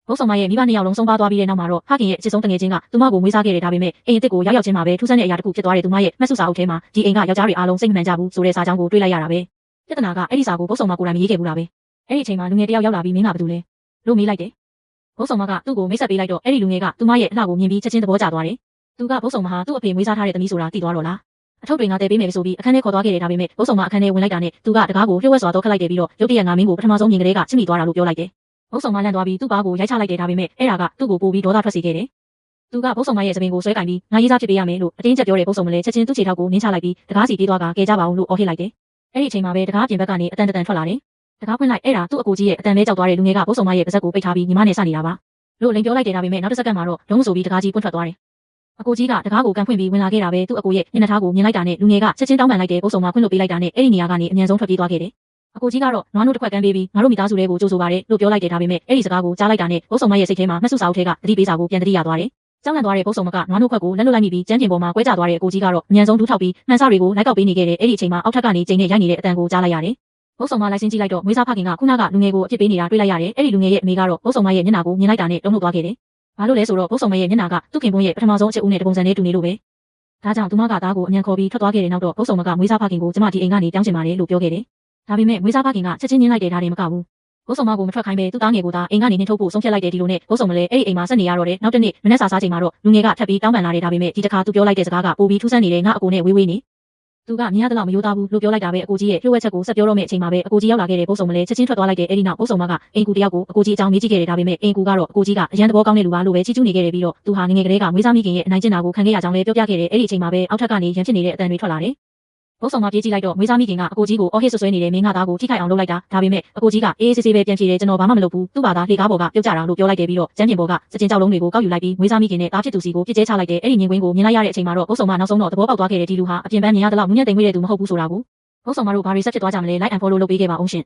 ဘုတ်ဆောင်မရဲ့မိဘနှစ်ယောက်လုံးဆုံးပါသွားပြီးတဲ့နောက်မှာတော့ဖခင်ရဲ့အချစ်ဆုံးတငယ်ချင်းကသူမကိုမွေးစားခဲ့တယ်ဒါပေမဲ့အိမ်အစ်စ်ကိုရောက်ချင်းမှာပဲထူးဆန်းတဲ့အရာတစ်ခုဖြစ်သွားတယ်သူမရဲ့မှတ်စုစာအုပ်ထဲမှာဒီအိမ်ကယောက်ျားတွေအားလုံးစိတ်မမှန်ကြဘူးဆိုတဲ့စာကြောင်းကိုတွေ့လိုက်ရတာပဲပြဿနာကအဲ့ဒီစာကိုဘုတ်ဆောင်မကိုယ်တိုင်မရေးခဲ့ဘူးလားပဲအဲ့ဒီအချိန်မှာလူငယ်တယောက်ရောက်လာပြီးမင်းကဘာလုပ်လဲလို့မေးလိုက်တယ်ဘုတ်ဆောင်မကသူ့ကိုမိတ်ဆက်ပေးလိုက်တော့အဲ့ဒီလူငယ်ကသူမရဲ့အလှကိုမြင်ပြီးချက်ချင်းသဘောကျသွားတယ်သူကဘုတ်ဆောင်မဟာသူ့အဖေမွေးစားထားတဲ့သမီးဆိုတာသိသွားတော့လားအထုပ်တွေကတဲပေးမယ်ဆိုပြီးအခန်းထဲခေါ်သွားခဲ့တယ်ဒါပေမဲ့ဘုတ်ဆောင်မအခန်းထဲဝင်လိုက်တာနဲ့သူကတကားကိုလျှို့ဝှက်စွာတော့ခတ်လိုက်တယ်ပြီးတော့ရုတ်တရက်ငါမင်းကိုပထမဆုံးမြင်ကလေးကချစ်မိသွားတာလို့ပြောလိုက်တယ်ဘုတ်ဆောင်မလန့်သွားပြီးသူ့ဘားကိုရိုက်ချလိုက်တယ်ဒါပေမဲ့အဲ့ဒါကသူ့ကိုပို့ပြီးဒေါသထွက်စေခဲ့တယ်သူကဘုတ်ဆောင်မရဲ့သပင်ကိုဆွဲကင်ပြီးငါရေးစားဖြစ်ပေးရမယ်လို့အတင်းကျပ်ပြောတဲ့ဘုတ်ဆောင်မလည်းချက်ချင်းသူ့ခြေထောက်ကိုနင်းချလိုက်ပြီးတကားစီပြေးသွားကကဲကြပါအောင်လို့အော်ဟစ်လိုက်တယ်အဲ့ဒီအချိန်မှာပဲတကားပြင်ဘက်ကနေအတန်ထွက်လာတယ်တကားဖွင့်လိုက်အဲ့ဒါသူ့အကိုကြီးရဲ့အတန်ပဲကြောက်သွားတဲ့လူငယ်ကဘုတ်ဆောင်မရဲ့ပါးစပ်ကိုပိတ်ထားပြီးညီမနဲ့စနေတာပါလို့လိန်ပြောလိုက်တယ်ဒါပေမဲ့နောက်တစ်စက္ကန့်မှာတော့လုံးဆိုပြီးတကားကြီးပွင့်ထွက်သွားတယ်အကိုကြီးကတကားကိုကန်ဖွင့်ပြီးဝင်လာခဲ့တာပဲသူ့အကိုရဲ့ညနေသားကိုမြင်လိုက်တာနဲ့လူငယ်ကချက်ချင်းတောင်းပန်လိုက်တယ်ဘုတ်ဆောင်မခွင့်လို့ပေးလိုက်တာနဲ့အဲ့ဒီနေရာကနေအမြန်ဆုံးထွက်ပြေးသွားခဲ့တယ်အကိုကြီးကတော့နွားနို့တစ်ခွက်ကမ်းပေးပြီးငါတို့မိသားစုတွေကိုကြိုဆိုပါတယ်လို့ပြောလိုက်တယ်ဒါပေမဲ့အဲ့ဒီစကားကိုကြားလိုက်တာနဲ့ဘုတ်ဆောင်မရဲ့စိတ်ထဲမှာမှတ်စုစာအုပ်ထဲကသတိပေးစာကိုပြန်သတိရသွားတယ်ကြောက်လန့်သွားတဲ့ဘုတ်ဆောင်မကနွားနို့ခွက်ကိုလက်လွတ်လိုက်မိပြီးကျန်းကျင်ပေါ်မှာကွဲကျသွားတဲ့အကိုကြီးကတော့အမြန်ဆုံးဒူးထောက်ပြီးမှန်စတွေကိုလိုက်ကောက်ပေးနေခဲ့တယ်အဲ့ဒီအချိန်မှာအောက်ထပ်ကနေကျိန်နဲ့ရိုက်နေတဲ့အတန်ကိုကြားလိုက်ရတယ်ဘုတ်ဆောင်မလိုက်စင်းကြည့်လိုက်တော့မွေးစားဖခင်ကခုနကလူငယ်ကိုအပြစ်ပေးနေတာတွေ့လိုက်ရတယ်အဲ့ဒီလူငယ်ရဲ့အမေကတော့ဘုတ်ဆောင်မရဲ့မျက်နှာကိုမြင်လိုက်တာနဲ့တုန်လှုပ်သွားခဲ့တယ်ဘာလို့လဲဆိုတော့ဘုတ်ဆောင်မရဲ့မျက်နှာကသူ့ခင်ပွန်းရဲ့ပထမဆုံးအချက်ဦးနဲ့တပုံစံနဲ့တူနေလို့ပဲဒါကြောင့်သူမကသားကိုအမြန်ခေါ်ပြီးထွက်သွားခဲ့တဲ့နောက်တော့ဘုတ်ဆောင်မကမွေးစားဖခင်ကိုကျမဒီအိမ်ကနေတောင်းချင်ပါတယ်လို့ပြောခဲ့တယ်ဒါပေမဲ့မွေးစားဖခင်ကချက်ချင်းညင်းလိုက်တယ်ဒါတွေမကဘူးဘုတ်ဆောင်မကိုမထွက်ခိုင်းပဲသူ့သားငယ်ကိုသာအိမ်ကနေနှင်ထုတ်ဖို့ဆုံးဖြတ်လိုက်တယ်ဒီလိုနဲ့ဘုတ်ဆောင်မလည်းအဲ့ဒီအိမ်မှာဆက်နေရတော့တယ်နောက်တစ်နေ့မနေ့စာစားချိန်မှာတော့လူငယ်ကထပ်ပြီးတောင်းပန်လာတယ်ဒါပေမဲ့ဒီတစ်ခါသူပြောလိုက်တဲ့စကားကပိုပြီးထူးဆန်းနေတယ်ငါအကိုနဲ့ဝေးဝေးနေသူကမြင်ရတဲ့လောက်မယိုးသားဘူးလို့ပြောလိုက်တာပဲအကိုကြီးရဲ့လျှို့ဝှက်ချက်ကိုဆက်ပြောတော့မယ့်အချိန်မှာပဲအကိုကြီးရောက်လာခဲ့တဲ့ဘုတ်ဆောင်မလည်းချက်ချင်းထွက်သွားလိုက်တယ်အဲ့ဒီနောက်ဘုတ်ဆောင်မကအိမ်ကူတယောက်ကိုအကိုကြီးအကြောင်းမေးကြည့်ခဲ့တယ်ဒါပေမဲ့အိမ်ကူကတော့အကိုကြီးကအရန်သဘောကောင်းတဲ့လူပါလို့ပဲချီးကျူးနေခဲ့တယ်ပြီးတော့သူဟာငငယ်ကလေးကမွေးစားမိခင်ရဲ့အနိုင်ကျင့်တာကိုခံခဲ့ရကြောင်းလည်းပြောပြခဲ့တယ်အဲ့ဒီအချိန်မှာပဲအောက်ထပ်ကနေရန်ဖြစ်နေတဲ့အတန်တွေထွက်လာတယ်ဘုတ်ဆောင်မပြေးကြည့်လိုက်တော့မွေးစားမိခင်ကအကိုကြီးကိုအော်ဟစ်ဆွဆွဲနေတဲ့မင်းငါသားကိုထိခိုက်အောင်လုပ်လိုက်တာဒါပေမဲ့အကိုကြီးကအေးအေးဆေးဆေးပဲပြန်ဖြေတယ်ကျွန်တော်ဘာမှမလုပ်ဘူးသူ့ဘာသာလှေကားပေါ်ကပြုတ်ကြတာလို့ပြောလိုက်တယ်ပြီးတော့ကျန်းပြင်ပေါ်ကစကျင်ကြောက်လုံးတွေကိုကောက်ယူလိုက်ပြီးမွေးစားမိခင်နဲ့တားဖြစ်သူစီကိုပြစ်ကျဲချလိုက်တယ်အဲ့ဒီညင်ကွင်းကိုမြင်လိုက်ရတဲ့အချိန်မှာတော့ဘုတ်ဆောင်မနောက်ဆုံးတော့သဘောပေါက်သွားခဲ့တယ်ဒီလူဟာအပြင်ပန်းမြင်ရတဲ့လောက်မြင့်မြတ်သိမ်မွေ့တဲ့သူမဟုတ်ဘူးဆိုတာကိုဘုတ်ဆောင်မတို့ဘာတွေဆက်ဖြစ်သွားကြမလဲ like and follow လုပ်ပေးခဲ့ပါအောင်ရှင်